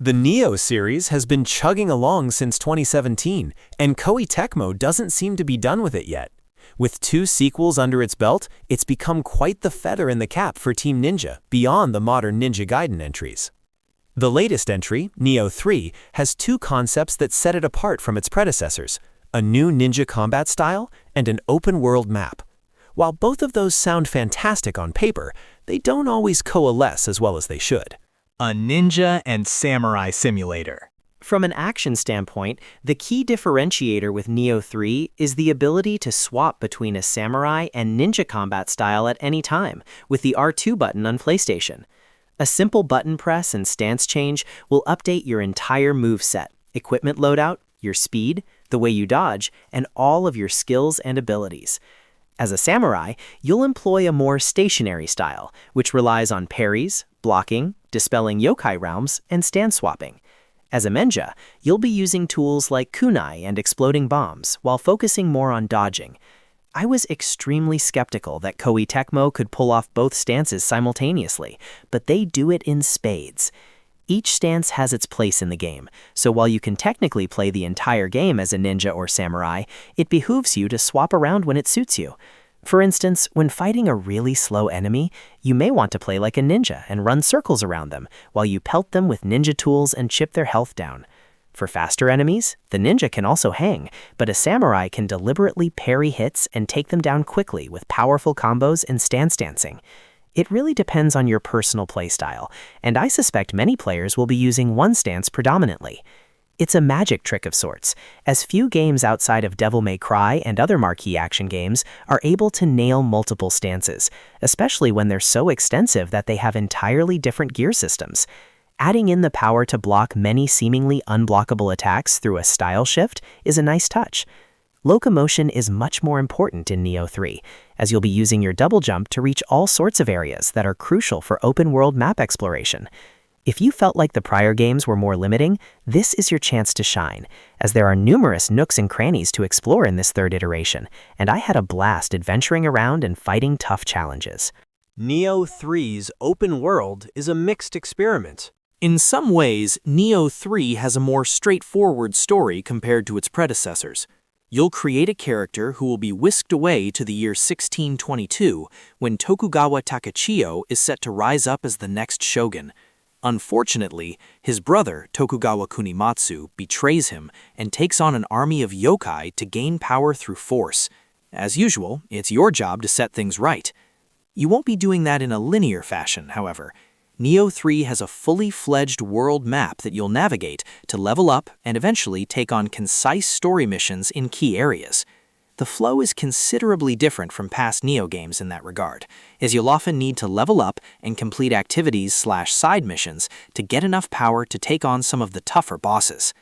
The Nioh series has been chugging along since 2017, and Koei Tecmo doesn't seem to be done with it yet. With 2 sequels under its belt, it's become quite the feather in the cap for Team Ninja, beyond the modern Ninja Gaiden entries. The latest entry, Nioh 3, has 2 concepts that set it apart from its predecessors: a new ninja combat style and an open-world map. While both of those sound fantastic on paper, they don't always coalesce as well as they should. A ninja and samurai simulator. From an action standpoint, the key differentiator with Nioh 3 is the ability to swap between a samurai and ninja combat style at any time with the R2 button on PlayStation. A simple button press and stance change will update your entire moveset, equipment loadout, your speed, the way you dodge, and all of your skills and abilities. As a samurai, you'll employ a more stationary style, which relies on parries, blocking, dispelling yokai realms, and stance swapping. As a ninja, you'll be using tools like kunai and exploding bombs, while focusing more on dodging. I was extremely skeptical that Koei Tecmo could pull off both stances simultaneously, but they do it in spades. Each stance has its place in the game, so while you can technically play the entire game as a ninja or samurai, it behooves you to swap around when it suits you. For instance, when fighting a really slow enemy, you may want to play like a ninja and run circles around them, while you pelt them with ninja tools and chip their health down. For faster enemies, the ninja can also hang, but a samurai can deliberately parry hits and take them down quickly with powerful combos and stance dancing. It really depends on your personal playstyle, and I suspect many players will be using one stance predominantly. It's a magic trick of sorts, as few games outside of Devil May Cry and other marquee action games are able to nail multiple stances, especially when they're so extensive that they have entirely different gear systems. Adding in the power to block many seemingly unblockable attacks through a style shift is a nice touch. Locomotion is much more important in Nioh 3, as you'll be using your double jump to reach all sorts of areas that are crucial for open-world map exploration. If you felt like the prior games were more limiting, this is your chance to shine, as there are numerous nooks and crannies to explore in this 3rd iteration, and I had a blast adventuring around and fighting tough challenges. Nioh 3's open world is a mixed experiment. In some ways, Nioh 3 has a more straightforward story compared to its predecessors. You'll create a character who will be whisked away to the year 1622 when Tokugawa Takechiyo is set to rise up as the next shogun. Unfortunately, his brother, Tokugawa Kunimatsu, betrays him and takes on an army of yokai to gain power through force. As usual, it's your job to set things right. You won't be doing that in a linear fashion, however. Nioh 3 has a fully fledged world map that you'll navigate to level up and eventually take on concise story missions in key areas. The flow is considerably different from past Nioh games in that regard, as you'll often need to level up and complete activities/side missions to get enough power to take on some of the tougher bosses.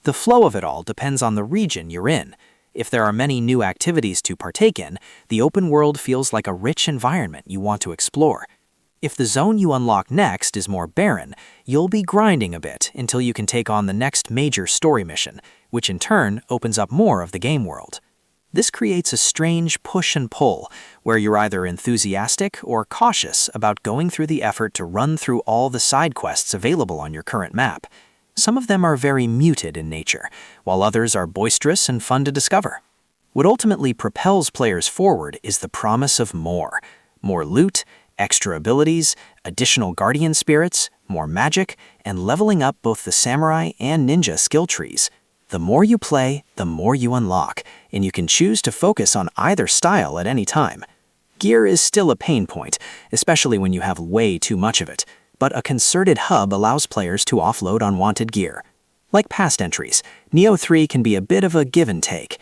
The flow of it all depends on the region you're in. If there are many new activities to partake in, the open world feels like a rich environment you want to explore. If the zone you unlock next is more barren, you'll be grinding a bit until you can take on the next major story mission, which in turn opens up more of the game world. This creates a strange push and pull, where you're either enthusiastic or cautious about going through the effort to run through all the side quests available on your current map. Some of them are very muted in nature, while others are boisterous and fun to discover. What ultimately propels players forward is the promise of more. More loot, extra abilities, additional guardian spirits, more magic, and leveling up both the samurai and ninja skill trees. The more you play, the more you unlock, and you can choose to focus on either style at any time. Gear is still a pain point, especially when you have way too much of it, but a concerted hub allows players to offload unwanted gear. Like past entries, Nioh 3 can be a bit of a give and take,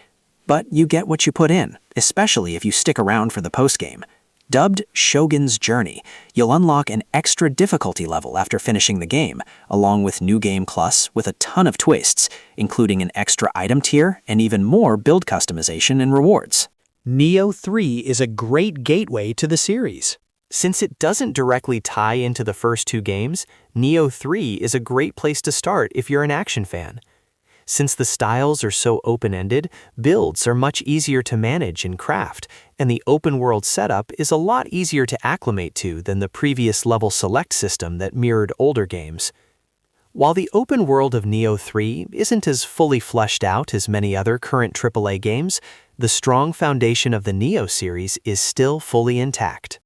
but you get what you put in, especially if you stick around for the postgame. Dubbed Shogun's Journey, you'll unlock an extra difficulty level after finishing the game, along with New Game Plus with a ton of twists, including an extra item tier and even more build customization and rewards. Nioh 3 is a great gateway to the series. Since it doesn't directly tie into the first 2 games, Nioh 3 is a great place to start if you're an action fan. Since the styles are so open-ended, builds are much easier to manage and craft, and the open-world setup is a lot easier to acclimate to than the previous level select system that mirrored older games. While the open world of Nioh 3 isn't as fully fleshed out as many other current AAA games, the strong foundation of the Nioh series is still fully intact.